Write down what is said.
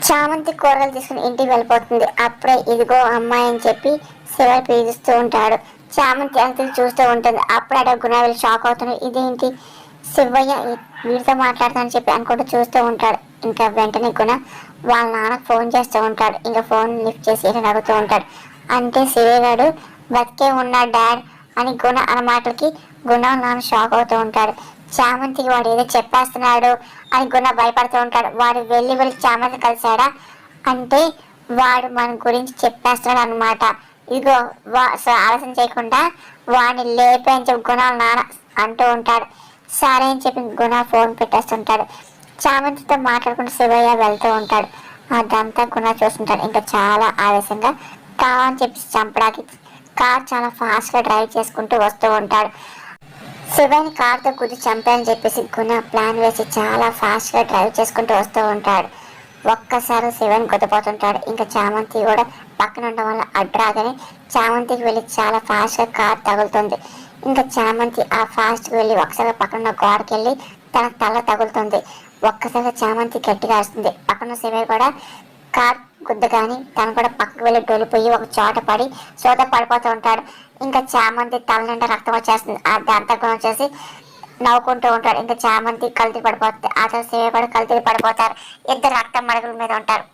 చామంతి కూరగాయలు తీసుకుని ఇంటికి వెళ్ళిపోతుంది. అప్పుడే ఇదిగో అమ్మాయి అని చెప్పి శివ పీలుస్తూ ఉంటాడు. చామంతి అంతా చూస్తూ ఉంటుంది. అప్పుడే అక్కడ గుణ వెళ్ళి షాక్ అవుతుంది. ఇదేంటి శివయ్య వీడితో మాట్లాడతానని చెప్పి అనుకుంటూ చూస్తూ ఉంటాడు. ఇంకా వెంటనే గుణ వాళ్ళ నాన్నకు ఫోన్ చేస్తూ ఉంటాడు. ఇంకా ఫోన్ లిఫ్ట్ చేసి ఏంటని అడుగుతూ ఉంటాడు. అంటే శివయ్య గారు బతికే ఉన్నాడు డాడ్ అని గుణ అన్న మాటలకి గుణ నాన్న షాక్ అవుతూ ఉంటాడు. చామంతికి వాడు ఏదో చెప్పేస్తున్నాడు అని గుణ భయపడుతూ ఉంటాడు. వాడు వెళ్ళి చామంతి కలిశాడా అంటే వాడు మన గురించి చెప్పేస్తున్నాడు అనమాట. ఇదిగో సో ఆలోచన చేయకుండా వాడిని లేపే అని చెప్పి గుణ నాన్న అంటూ ఉంటాడు. సరే అని చెప్పి గుణ ఫోన్ పెట్టేస్తుంటాడు. చామంతితో మాట్లాడుకుంటూ శివయ్య వెళ్తూ ఉంటాడు. అదంతా గుణ చూస్తుంటాడు. ఇంకా చాలా ఆవేశంగా కావాలని చెప్పి చంపడానికి కార్ చాలా ఫాస్ట్గా డ్రైవ్ చేసుకుంటూ వస్తూ ఉంటాడు. శివని కార్తో కుది చంపాలని చెప్పేసి గుణ ప్లాన్ వేసి చాలా ఫాస్ట్గా డ్రైవ్ చేసుకుంటూ వస్తూ ఉంటాడు. ఒక్కసారి శివని గుద్దిపోతుంటాడు. ఇంకా చామంతి కూడా పక్కన ఉండడం వల్ల అడ్రాగానే చామంతికి వెళ్ళి చాలా ఫాస్ట్గా కార్ తగులుతుంది. ఇంకా చామంతి ఆ ఫాస్ట్గా వెళ్ళి ఒకసారి పక్కన ఉన్న గోడకి వెళ్ళి తన తల తగులుతుంది. ఒక్కసారిగా చామంతి గట్టిగా వస్తుంది. పక్కన శివయ్య కూడా కార్ గుద్దగాని తను కూడా పక్కకు వెళ్ళి డొలిపోయి ఒక చోట పడి సోద పడిపోతూ ఉంటాడు. ఇంకా చామంతి తల నిండా రక్తం వచ్చేస్తుంది. దాంతో కూడా వచ్చేసి నవ్వుకుంటూ ఉంటాడు. ఇంకా చామంతి కల్తీ పడిపోతుంది. ఆ తర్వాత శివయ్య కూడా కల్తీ పడిపోతారు. ఇద్దరు రక్తం మడుగుల మీద ఉంటారు.